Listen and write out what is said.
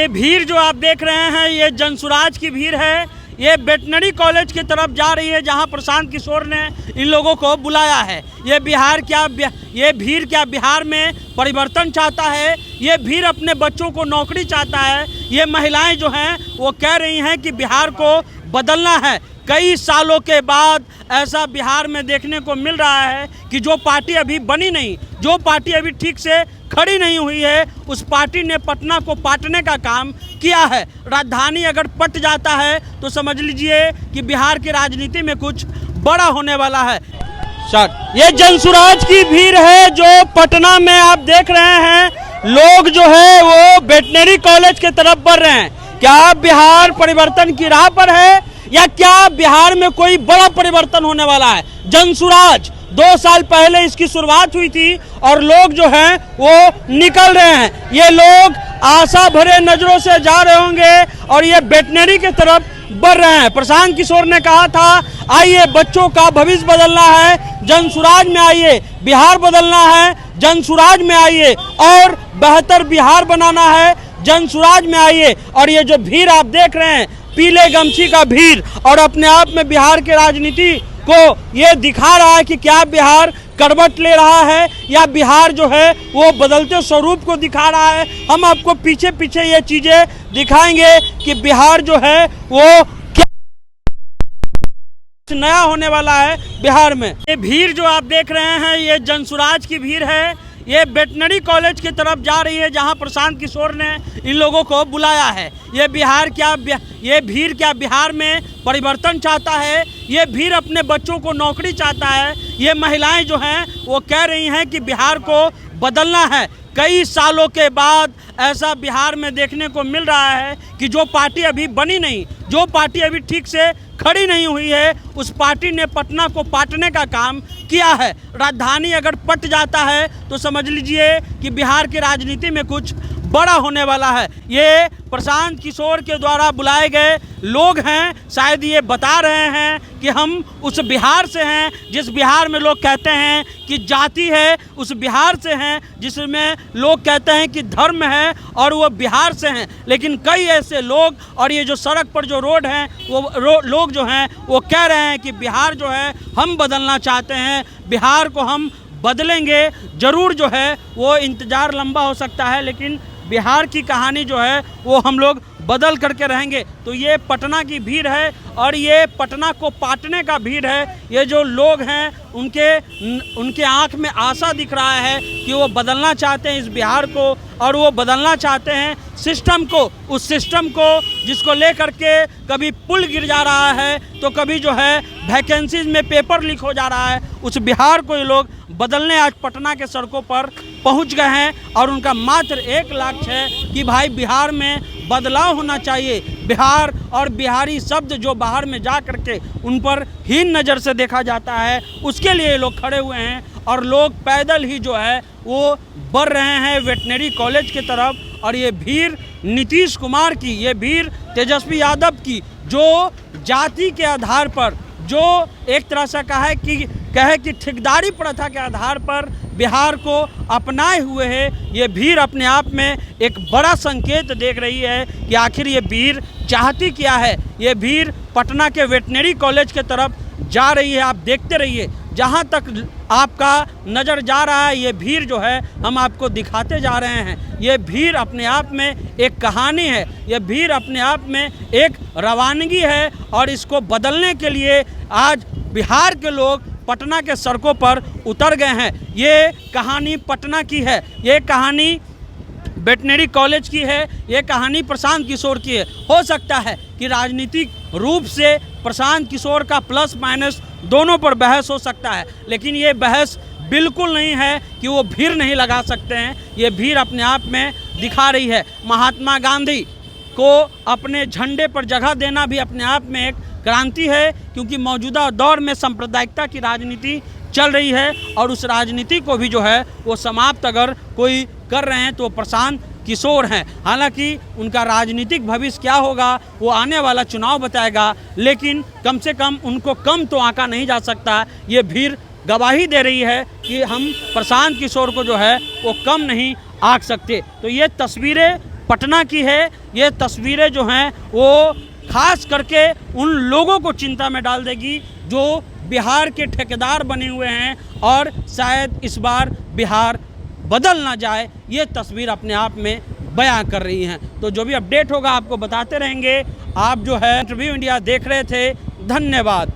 ये भीड़ जो आप देख रहे हैं ये जनसुराज की भीड़ है। ये वेटनरी कॉलेज की तरफ जा रही है जहां प्रशांत किशोर ने इन लोगों को बुलाया है। ये भीड़ क्या बिहार में परिवर्तन चाहता है। ये भीड़ अपने बच्चों को नौकरी चाहता है। ये महिलाएं जो हैं वो कह रही हैं कि बिहार को बदलना है। कई सालों के बाद ऐसा बिहार में देखने को मिल रहा है कि जो पार्टी अभी बनी नहीं, जो पार्टी अभी ठीक से खड़ी नहीं हुई है, उस पार्टी ने पटना को पाटने का काम किया है। राजधानी अगर पट जाता है तो समझ लीजिए कि बिहार की राजनीति में कुछ बड़ा होने वाला है। ये जनसुराज की भीड़ है जो पटना में आप देख रहे हैं। लोग जो है वो वेटनरी कॉलेज की तरफ बढ़ रहे हैं। क्या बिहार परिवर्तन की राह पर है या क्या बिहार में कोई बड़ा परिवर्तन होने वाला है? जनसुराज 2 साल पहले इसकी शुरुआत हुई थी और लोग जो हैं वो निकल रहे हैं। ये लोग आशा भरे नजरों से जा रहे होंगे और ये वेटनरी की तरफ बढ़ रहे हैं। प्रशांत किशोर ने कहा था आइए बच्चों का भविष्य बदलना है, जनसुराज में आइए, बिहार बदलना है, जनसुराज में आइए और बेहतर बिहार बनाना है, जनसुराज में आइए। और ये जो भीड़ आप देख रहे हैं, पीले गमछी का भीड़, और अपने आप में बिहार की राजनीति को ये दिखा रहा है कि क्या बिहार करवट ले रहा है या बिहार जो है वो बदलते स्वरूप को दिखा रहा है। हम आपको पीछे पीछे ये चीजें दिखाएंगे कि बिहार जो है वो क्या नया होने वाला है बिहार में। ये भीड़ जो आप देख रहे हैं ये जनसुराज की भीड़ है। ये वेटनरी कॉलेज की तरफ जा रही है जहां प्रशांत किशोर ने इन लोगों को बुलाया है। ये भीड़ क्या बिहार में परिवर्तन चाहता है। ये भीड़ अपने बच्चों को नौकरी चाहता है। ये महिलाएं जो हैं वो कह रही हैं कि बिहार को बदलना है। कई सालों के बाद ऐसा बिहार में देखने को मिल रहा है कि जो पार्टी अभी बनी नहीं, जो पार्टी अभी ठीक से खड़ी नहीं हुई है, उस पार्टी ने पटना को पाटने का काम किया है। राजधानी अगर पट जाता है तो समझ लीजिए कि बिहार की राजनीति में कुछ बड़ा होने वाला है। ये प्रशांत किशोर के द्वारा बुलाए गए लोग हैं। शायद ये बता रहे हैं कि हम उस बिहार से हैं जिस बिहार में लोग कहते हैं कि जाति है, उस बिहार से हैं जिसमें लोग कहते हैं कि धर्म है, और वो बिहार से हैं। लेकिन कई ऐसे लोग, और ये जो सड़क पर जो रोड हैं वो लोग जो हैं वो कह रहे हैं कि बिहार जो है हम बदलना चाहते हैं, बिहार को हम बदलेंगे। ज़रूर जो है वो इंतज़ार लंबा हो सकता है, लेकिन बिहार की कहानी जो है वो हम लोग बदल करके रहेंगे। तो ये पटना की भीड़ है और ये पटना को पाटने का भीड़ है। ये जो लोग हैं उनके आंख में आशा दिख रहा है कि वो बदलना चाहते हैं इस बिहार को, और वो बदलना चाहते हैं सिस्टम को, उस सिस्टम को जिसको लेकर के कभी पुल गिर जा रहा है तो कभी जो है वैकेंसीज में पेपर लीक हो जा रहा है। उस बिहार को ये लोग बदलने आज पटना के सड़कों पर पहुंच गए हैं और उनका मात्र एक लक्ष्य है कि भाई बिहार में बदलाव होना चाहिए। बिहार और बिहारी शब्द जो बाहर में जा करके उन पर हीन नज़र से देखा जाता है, उसके लिए लोग खड़े हुए हैं और लोग पैदल ही जो है वो बढ़ रहे हैं वेटनरी कॉलेज की तरफ। और ये भीड़ नीतीश कुमार की, ये भीड़ तेजस्वी यादव की, जो जाति के आधार पर, जो एक तरह से कहे कि ठेकेदारी प्रथा के आधार पर बिहार को अपनाए हुए है। ये भीड़ अपने आप में एक बड़ा संकेत देख रही है कि आखिर ये भीड़ चाहती क्या है। ये भीड़ पटना के वेटनरी कॉलेज की तरफ जा रही है। आप देखते रहिए, जहाँ तक आपका नज़र जा रहा है ये भीड़ जो है हम आपको दिखाते जा रहे हैं। ये भीड़ अपने आप में एक कहानी है, ये भीड़ अपने आप में एक रवानगी है, और इसको बदलने के लिए आज बिहार के लोग पटना के सड़कों पर उतर गए हैं। ये कहानी पटना की है, ये कहानी वेटनरी कॉलेज की है, ये कहानी प्रशांत किशोर की है। हो सकता है कि राजनीतिक रूप से प्रशांत किशोर का प्लस माइनस दोनों पर बहस हो सकता है, लेकिन ये बहस बिल्कुल नहीं है कि वो भीड़ नहीं लगा सकते हैं। ये भीड़ अपने आप में दिखा रही है। महात्मा गांधी को अपने झंडे पर जगह देना भी अपने आप में एक क्रांति है, क्योंकि मौजूदा दौर में सांप्रदायिकता की राजनीति चल रही है और उस राजनीति को भी जो है वो समाप्त अगर कोई कर रहे हैं तो प्रशांत किशोर हैं। हालांकि उनका राजनीतिक भविष्य क्या होगा वो आने वाला चुनाव बताएगा, लेकिन कम से कम उनको कम तो आंका नहीं जा सकता। ये भीड़ गवाही दे रही है कि हम प्रशांत किशोर को जो है वो कम नहीं आंक सकते। तो ये तस्वीरें पटना की है। ये तस्वीरें जो हैं वो खास करके उन लोगों को चिंता में डाल देगी जो बिहार के ठेकेदार बने हुए हैं और शायद इस बार बिहार बदल ना जाए, ये तस्वीर अपने आप में बयां कर रही हैं। तो जो भी अपडेट होगा आपको बताते रहेंगे। आप जो है इंटरव्यू इंडिया देख रहे थे, धन्यवाद।